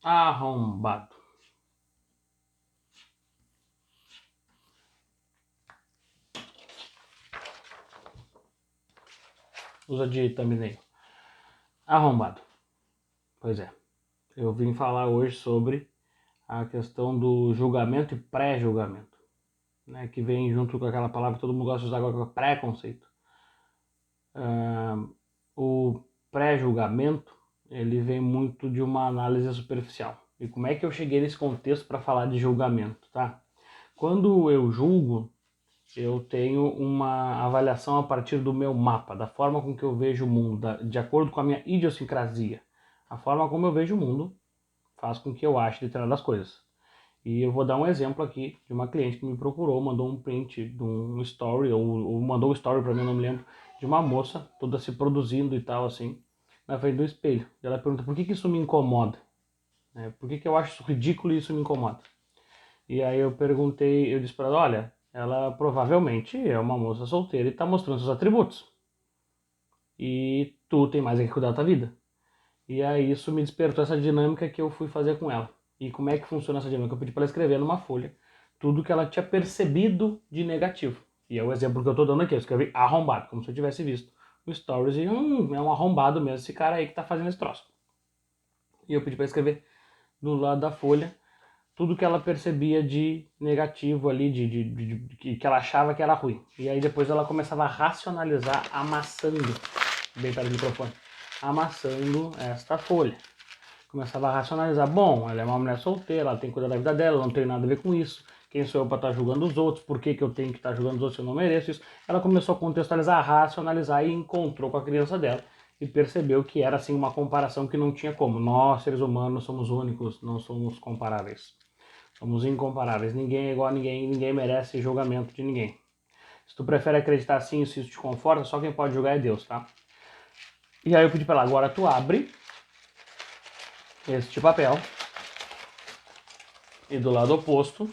Arrombado. Usa de thumbnail. Arrombado. Pois é. Eu vim falar hoje sobre a questão do julgamento e pré-julgamento, né, que vem junto com aquela palavra que todo mundo gosta de usar agora, que é preconceito. O pré-julgamento, ele vem muito de uma análise superficial. E como é que eu cheguei nesse contexto para falar de julgamento, tá? Quando eu julgo, eu tenho uma avaliação a partir do meu mapa, da forma com que eu vejo o mundo, de acordo com a minha idiosincrasia. A forma como eu vejo o mundo faz com que eu ache determinadas coisas. E eu vou dar um exemplo aqui de uma cliente que me procurou, mandou um print de um story, ou mandou um story para mim, eu não me lembro, de uma moça toda se produzindo e tal, assim, na frente do espelho. E ela pergunta, por que isso me incomoda? Por que eu acho isso ridículo e isso me incomoda? E aí eu perguntei, eu disse para ela, olha, ela provavelmente é uma moça solteira e está mostrando seus atributos. E tu tem mais é que cuidar da tua vida. E aí isso me despertou essa dinâmica que eu fui fazer com ela. E como é que funciona essa dinâmica? Eu pedi para ela escrever numa folha tudo que ela tinha percebido de negativo. E é o exemplo que eu estou dando aqui. Eu escrevi arrombado, como se eu tivesse visto o stories e é um arrombado mesmo esse cara aí que tá fazendo esse troço. E eu pedi para escrever do lado da folha tudo que ela percebia de negativo ali, que ela achava que era ruim. E aí depois ela começava a racionalizar, amassando, bem perto do microfone, amassando esta folha. Começava a racionalizar, bom, ela é uma mulher solteira, ela tem que cuidar da vida dela, não tem nada a ver com isso, quem sou eu para estar julgando os outros, por que eu tenho que estar julgando os outros se eu não mereço isso? Ela começou a contextualizar, a racionalizar e encontrou com a criança dela e percebeu que era assim uma comparação que não tinha como. Nós, seres humanos, somos únicos, não somos comparáveis. Somos incomparáveis, ninguém é igual a ninguém, ninguém merece julgamento de ninguém. Se tu prefere acreditar assim, se isso te conforta, só quem pode julgar é Deus, tá? E aí eu pedi pra ela, agora tu abre este papel e do lado oposto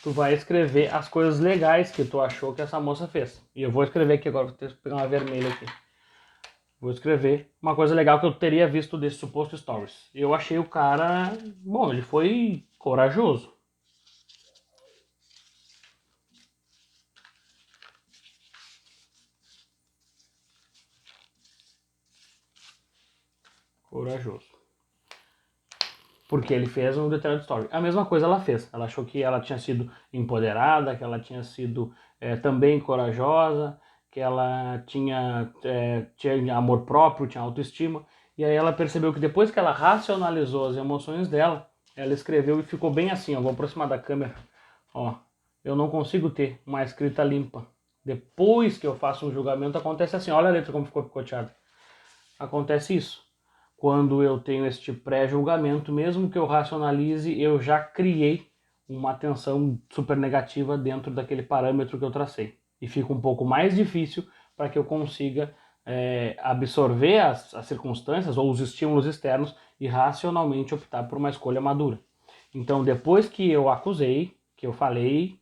tu vai escrever as coisas legais que tu achou que essa moça fez. E eu vou escrever aqui agora, vou ter que pegar uma vermelha aqui. Vou escrever uma coisa legal que eu teria visto desse suposto stories. Eu achei o cara, bom, ele foi corajoso. Corajoso. Porque ele fez um determinado story. A mesma coisa ela fez. Ela achou que ela tinha sido empoderada, que ela tinha sido também corajosa, que ela tinha amor próprio, tinha autoestima. E aí ela percebeu que depois que ela racionalizou as emoções dela, ela escreveu e ficou bem assim, ó, vou aproximar da câmera. Ó, eu não consigo ter uma escrita limpa. Depois que eu faço um julgamento, acontece assim. Olha a letra como ficou picoteada. Acontece isso. Quando eu tenho este pré-julgamento, mesmo que eu racionalize, eu já criei uma tensão super negativa dentro daquele parâmetro que eu tracei. E fica um pouco mais difícil para que eu consiga absorver as circunstâncias ou os estímulos externos e racionalmente optar por uma escolha madura. Então, depois que eu acusei, que eu falei,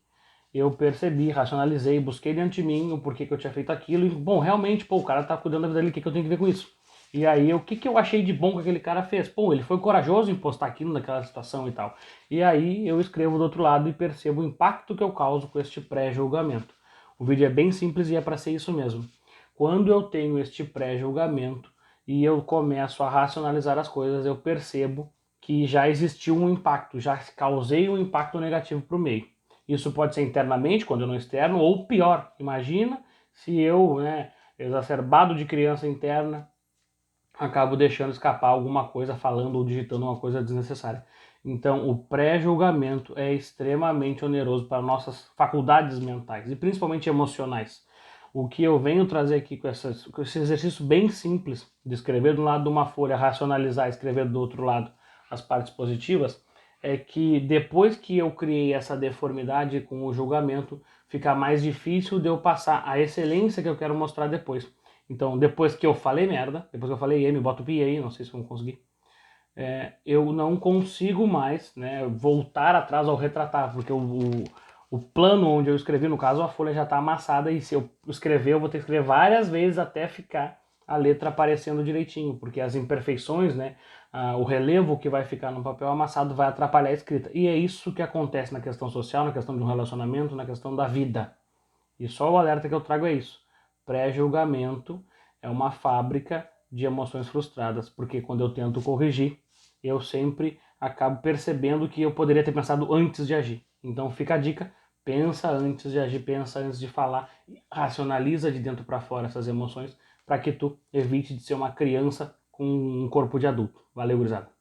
eu percebi, racionalizei, busquei dentro de mim o porquê que eu tinha feito aquilo. E, bom, realmente, pô, o cara tá cuidando da vida dele, o que eu tenho que ver com isso? E aí, o que eu achei de bom que aquele cara fez? Pô, ele foi corajoso em postar aquilo naquela situação e tal. E aí, eu escrevo do outro lado e percebo o impacto que eu causo com este pré-julgamento. O vídeo é bem simples e é para ser isso mesmo. Quando eu tenho este pré-julgamento e eu começo a racionalizar as coisas, eu percebo que já existiu um impacto, já causei um impacto negativo para o meio. Isso pode ser internamente, quando eu não externo, ou pior, imagina se eu, exacerbado de criança interna, acabo deixando escapar alguma coisa, falando ou digitando uma coisa desnecessária. Então, o pré-julgamento é extremamente oneroso para nossas faculdades mentais e principalmente emocionais. O que eu venho trazer aqui com esse exercício bem simples de escrever do lado de uma folha, racionalizar, escrever do outro lado as partes positivas, é que depois que eu criei essa deformidade com o julgamento, fica mais difícil de eu passar a excelência que eu quero mostrar depois. Então, depois que eu falei merda, depois que eu falei me bota o pi aí, não sei se vão conseguir, eu não consigo mais, né, voltar atrás ao retratar, porque o plano onde eu escrevi, no caso, a folha já está amassada e se eu escrever, eu vou ter que escrever várias vezes até ficar a letra aparecendo direitinho, porque as imperfeições, né, o relevo que vai ficar no papel amassado vai atrapalhar a escrita. E é isso que acontece na questão social, na questão de um relacionamento, na questão da vida. E só o alerta que eu trago é isso. Pré-julgamento é uma fábrica de emoções frustradas, porque quando eu tento corrigir, eu sempre acabo percebendo que eu poderia ter pensado antes de agir. Então fica a dica, pensa antes de agir, pensa antes de falar, racionaliza de dentro para fora essas emoções para que tu evite de ser uma criança com um corpo de adulto. Valeu, gurizada.